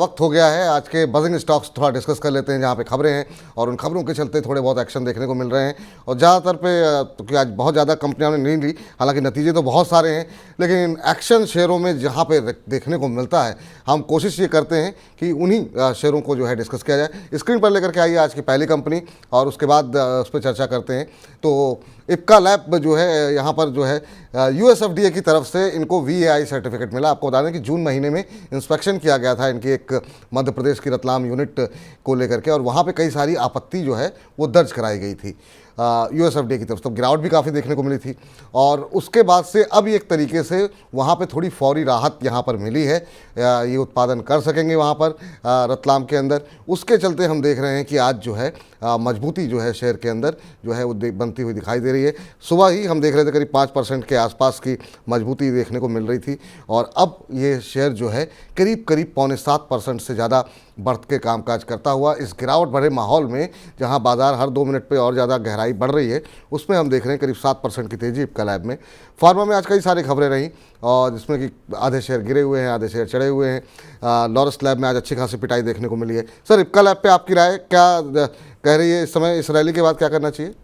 वक्त हो गया है आज के बजिंग स्टॉक्स थोड़ा डिस्कस कर लेते हैं, जहाँ पे खबरें हैं और उन खबरों के चलते थोड़े बहुत एक्शन देखने को मिल रहे हैं। और ज़्यादातर पे क्योंकि आज बहुत ज़्यादा कंपनियों ने नहीं ली, हालांकि नतीजे तो बहुत सारे हैं, लेकिन एक्शन शेयरों में जहाँ पे देखने को मिलता है हम कोशिश ये करते हैं कि उन्हीं शेयरों को जो है डिस्कस किया जाए। स्क्रीन पर लेकर के आइए आज की पहली कंपनी और उसके बाद उस पर चर्चा करते हैं। तो इप्का लैब जो है यहाँ पर जो है USFDA की तरफ से इनको VAI सर्टिफिकेट मिला। आपको बता दें कि जून महीने में इंस्पेक्शन किया गया था इनकी एक मध्य प्रदेश की रतलाम यूनिट को लेकर के, और वहाँ पे कई सारी आपत्ति जो है वो दर्ज कराई गई थी USFDA की तरफ से। तो गिरावट भी काफ़ी देखने को मिली थी और उसके बाद से अब एक तरीके से वहाँ पे थोड़ी फौरी राहत यहाँ पर मिली है। ये उत्पादन कर सकेंगे वहाँ पर रतलाम के अंदर। उसके चलते हम देख रहे हैं कि आज जो है मजबूती जो है शेयर के अंदर जो है वो बनती हुई दिखाई दे रही है। सुबह ही हम देख रहे थे करीब 5% के आसपास की मजबूती देखने को मिल रही थी और अब ये शेयर जो है करीब 6.75% से ज़्यादा बढ़ के कामकाज करता हुआ इस गिरावट भरे माहौल में, जहां बाजार हर 2 मिनट पे और ज़्यादा गहराई बढ़ रही है, उसमें हम देख रहे हैं करीब 7% की तेज़ी इप्का लैब में। फार्मा में आज कई सारी खबरें रहीं और जिसमें कि आधे शेयर गिरे हुए हैं, आधे शेयर चढ़े हुए हैं। लॉरस लैब में आज अच्छी खासी पिटाई देखने को मिली है। सर, इप्का लैब पे आपकी राय क्या कह रही है इस समय? इस रैली के बाद क्या करना चाहिए?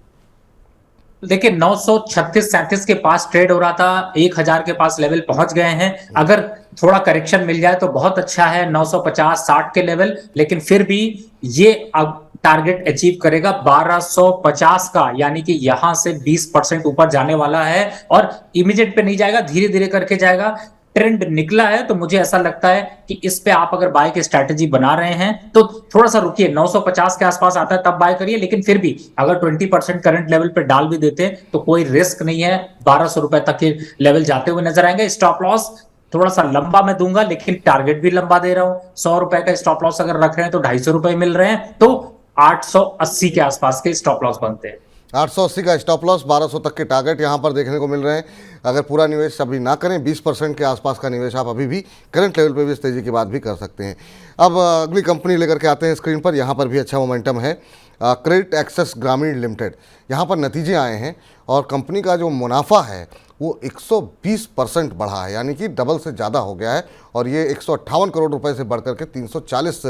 देखिए, 936-37 के पास ट्रेड हो रहा था, 1000 के पास लेवल पहुंच गए हैं। अगर थोड़ा करेक्शन मिल जाए तो बहुत अच्छा है, 950-60 के लेवल, लेकिन फिर भी ये अब टारगेट अचीव करेगा 1250 का, यानी कि यहां से 20% ऊपर जाने वाला है और इमीडिएट पे नहीं जाएगा, धीरे धीरे करके जाएगा। ट्रेंड निकला है तो मुझे ऐसा लगता है कि इस पे आप अगर बाय की स्ट्रैटेजी बना रहे हैं तो थोड़ा सा रुकिए, 950 के आसपास आता है तब बाय करिए। लेकिन फिर भी अगर 20% करंट लेवल पे डाल भी देते हैं तो कोई रिस्क नहीं है, 1200 रुपए तक के लेवल जाते हुए नजर आएंगे। स्टॉप लॉस थोड़ा सा लंबा मैं दूंगा, लेकिन टारगेट भी लंबा दे रहा हूं। 100 रुपए का स्टॉप लॉस अगर रख रहे हैं तो 250 रुपए मिल रहे हैं, तो 880 के आसपास के स्टॉप लॉस बनते हैं। 880 का स्टॉप लॉस, 1200 तक के टारगेट यहाँ पर देखने को मिल रहे हैं। अगर पूरा निवेश अभी ना करें, 20% के आसपास का निवेश आप अभी भी करंट लेवल पे भी इस तेज़ी के बाद भी कर सकते हैं। अब अगली कंपनी लेकर के आते हैं स्क्रीन पर। यहाँ पर भी अच्छा मोमेंटम है। क्रेडिट एक्सेस ग्रामीण लिमिटेड, यहाँ पर नतीजे आए हैं और कंपनी का जो मुनाफा है वो 120% बढ़ा है, यानी कि डबल से ज़्यादा हो गया है और ये 158 करोड़ रुपए से बढ़कर के 340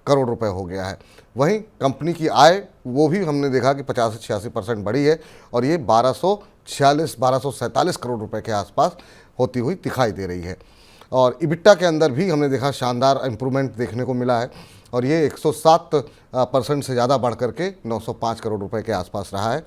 करोड़ रुपए हो गया है। वहीं कंपनी की आय वो भी हमने देखा कि 50 से 86% बढ़ी है और ये 1247 करोड़ रुपए के आसपास होती हुई दिखाई दे रही है। और इबिट्टा के अंदर भी हमने देखा शानदार इम्प्रूवमेंट देखने को मिला है और ये 107% से ज़्यादा बढ़ करके 905 करोड़ रुपए के आसपास रहा है।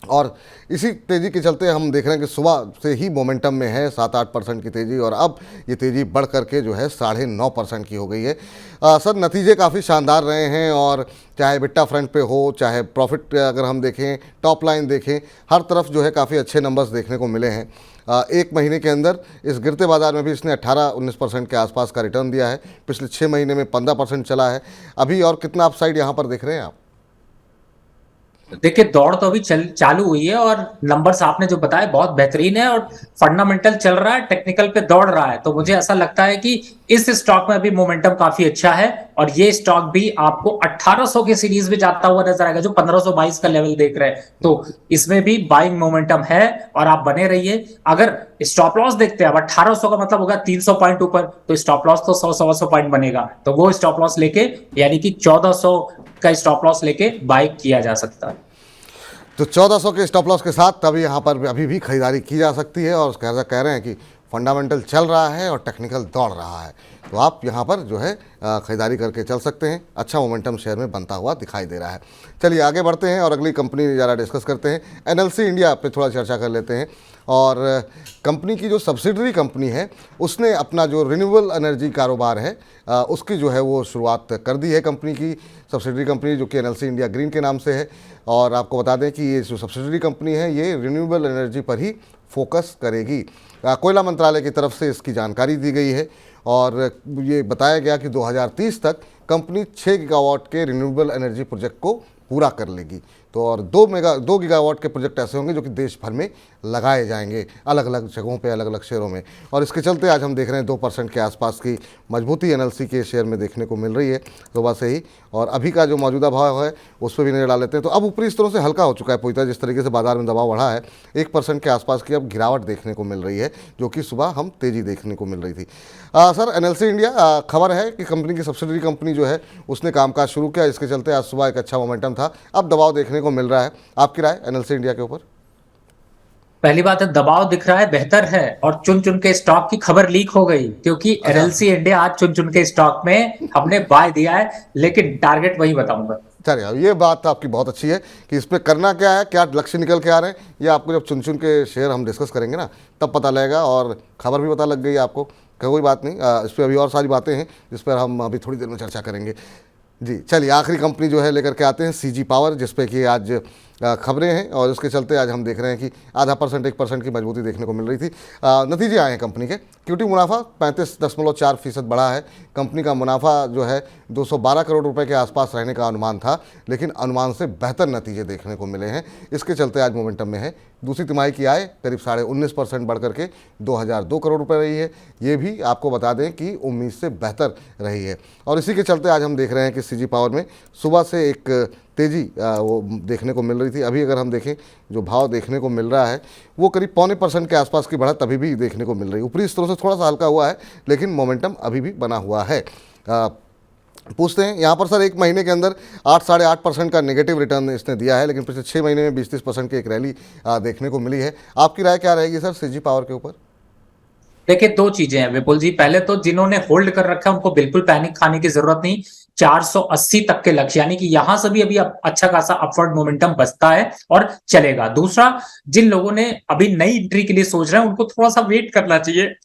और इसी तेज़ी के चलते हम देख रहे हैं कि सुबह से ही मोमेंटम में है 7-8% की तेज़ी और अब ये तेज़ी बढ़ करके जो है 9.5% की हो गई है। सर, नतीजे काफ़ी शानदार रहे हैं और चाहे बिट्टा फ्रंट पे हो, चाहे प्रॉफिट अगर हम देखें, टॉप लाइन देखें, हर तरफ जो है काफ़ी अच्छे नंबर्स देखने को मिले हैं। एक महीने के अंदर इस गिरते बाजार में भी इसने 18-19% के आसपास का रिटर्न दिया है। पिछले 6 महीने में 15% चला है। अभी और कितना अपसाइड यहाँ पर देख रहे हैं आप? देखिए, दौड़ तो अभी चालू हुई है और नंबर्स आपने जो बताए बहुत बेहतरीन है और फंडामेंटल चल रहा है, टेक्निकल पे दौड़ रहा है। तो मुझे ऐसा लगता है कि इस स्टॉक में अभी मोमेंटम काफी अच्छा है और ये स्टॉक भी आपको 1800 के सीरीज में जाता हुआ नजर आएगा, जो 1522 का लेवल देख रहे हैं। तो इसमें भी बाइंग मोमेंटम है और आप बने रहिए। अगर स्टॉप लॉस देखते हैं, अब 1800 का मतलब होगा 300 पॉइंट ऊपर, तो स्टॉप लॉस तो 100-125 पॉइंट बनेगा, तो वो स्टॉप लॉस लेके यानी कि 1400 का स्टॉप लॉस लेके बाय किया जा सकता है। तो 1400 के स्टॉप लॉस के साथ तभी यहाँ पर अभी भी खरीदारी की जा सकती है और कह रहे हैं कि फंडामेंटल चल रहा है और टेक्निकल दौड़ रहा है, तो आप यहाँ पर जो है ख़रीदारी करके चल सकते हैं। अच्छा मोमेंटम शेयर में बनता हुआ दिखाई दे रहा है। चलिए आगे बढ़ते हैं और अगली कंपनी ज़रा डिस्कस करते हैं। NLC इंडिया पे थोड़ा चर्चा कर लेते हैं। और कंपनी की जो सब्सिडरी कंपनी है उसने अपना जो रिन्यूएबल एनर्जी कारोबार है उसकी जो है वो शुरुआत कर दी है। कंपनी की सब्सिडरी कंपनी जो कि NLC इंडिया ग्रीन के नाम से है, और आपको बता दें कि ये जो सब्सिडरी कंपनी है ये रिन्यूएबल एनर्जी पर ही फोकस करेगी। कोयला मंत्रालय की तरफ से इसकी जानकारी दी गई है और ये बताया गया कि 2030 तक कंपनी 6 गीगावाट के रिन्यूएबल एनर्जी प्रोजेक्ट को पूरा कर लेगी। तो और 2 गीगावाट के प्रोजेक्ट ऐसे होंगे जो कि देश भर में लगाए जाएंगे अलग अलग जगहों पे, अलग अलग शेयरों में। और इसके चलते आज हम देख रहे हैं 2% के आसपास की मजबूती एनएलसी के शेयर में देखने को मिल रही है सुबह से ही। और अभी का जो मौजूदा भाव है उस पर भी नजर डाल लेते हैं। तो अब ऊपरी स्तरों से हल्का हो चुका है पूरी तरह, जिस तरीके से बाजार में दबाव बढ़ा है 1% के आसपास की अब गिरावट देखने को मिल रही है, जो कि सुबह हम तेजी देखने को मिल रही थी। सर, एनएलसी इंडिया खबर है कि कंपनी की सब्सिडरी कंपनी जो है उसने कामकाज शुरू किया, इसके चलते आज सुबह एक अच्छा मोमेंटम था, अब दबाव देखने को मिल रहा है। आपकी राय एनएलसी इंडिया के ऊपर? पहली बात है, दबाव दिख रहा है, बेहतर है। और चुन चुन के स्टॉक की खबर लीक हो गई, क्योंकि अच्छा। एनएलसी इंडिया आज चुन चुन के स्टॉक में हमने बाय दिया है, लेकिन टारगेट वही बताऊंगा। चलिए, अब ये बात आपकी बहुत अच्छी है कि इस पर करना क्या है, क्या लक्ष्य निकल के आ रहे हैं, ये आपको जब चुन चुन के शेयर हम डिस्कस करेंगे ना तब पता लगेगा। और खबर भी पता लग गई आपको, कोई बात नहीं, इस पर अभी और सारी बातें हैं जिस पर हम अभी थोड़ी देर में चर्चा करेंगे। जी चलिए, आखिरी कंपनी जो है लेकर के आते हैं सीजी पावर, जिस पे कि आज खबरें हैं और उसके चलते आज हम देख रहे हैं कि आधा % 1% की मजबूती देखने को मिल रही थी। नतीजे आए हैं कंपनी के। क्यूटी मुनाफा 35.4% बढ़ा है। कंपनी का मुनाफा जो है 212 करोड़ रुपए के आसपास रहने का अनुमान था, लेकिन अनुमान से बेहतर नतीजे देखने को मिले हैं, इसके चलते आज मोमेंटम में है। दूसरी तिमाही की आय करीब 19.5% बढ़ करके 2002 करोड़ रुपए रही है। ये भी आपको बता दें कि उम्मीद से बेहतर रही है। और इसी के चलते आज हम देख रहे हैं कि सीजी पावर में सुबह से एक तेज़ी वो देखने को मिल रही थी। अभी अगर हम देखें जो भाव देखने को मिल रहा है वो करीब 0.25% के आसपास की बढ़त अभी भी देखने को मिल रही है। ऊपरी स्तरों से थोड़ा सा हल्का हुआ है, लेकिन मोमेंटम अभी भी बना हुआ है। पूछते हैं यहाँ पर सर, एक महीने के अंदर 8-8.5% का नेगेटिव रिटर्न इसने दिया है, लेकिन पिछले 6 महीने में 20-30% की एक रैली देखने को मिली है। आपकी राय क्या रहेगी सर सीजी पावर के ऊपर? देखिए, दो चीजें हैं विपुल जी। पहले तो जिन्होंने होल्ड कर रखा है उनको बिल्कुल पैनिक खाने की जरूरत नहीं। 480 तक के लक्ष्य, यानी कि यहां से भी अभी अच्छा खासा अपवर्ड मोमेंटम बचता है और चलेगा। दूसरा, जिन लोगों ने अभी नई एंट्री के लिए सोच रहे हैं उनको थोड़ा सा वेट करना चाहिए।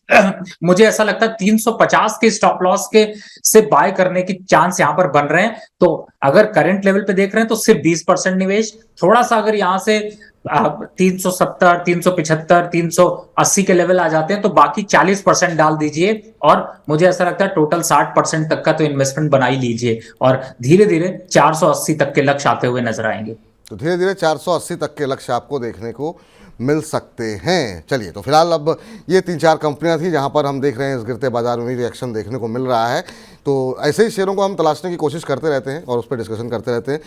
मुझे ऐसा लगता है 350 के स्टॉप लॉस के से बाय करने की चांस यहां पर बन रहे हैं। तो अगर करंट लेवल पे देख रहे हैं तो सिर्फ 20% निवेश, थोड़ा सा अगर यहां से 370, 375, 380 के लेवल आ जाते हैं तो बाकी 40% डाल दीजिए। और मुझे ऐसा लगता है टोटल 60% तक का तो इन्वेस्टमेंट बना ही लीजिए, और धीरे धीरे 480 तक के लक्ष्य आते हुए नजर आएंगे। तो धीरे धीरे 480 तक के लक्ष्य आपको देखने को मिल सकते हैं। चलिए, तो फिलहाल अब ये 3-4 कंपनियां थी जहां पर हम देख रहे हैं इस गिरते बाजार में भी रिएक्शन देखने को मिल रहा है। तो ऐसे ही शेयरों को हम तलाशने की कोशिश करते रहते हैं और उस पर डिस्कशन करते रहते हैं।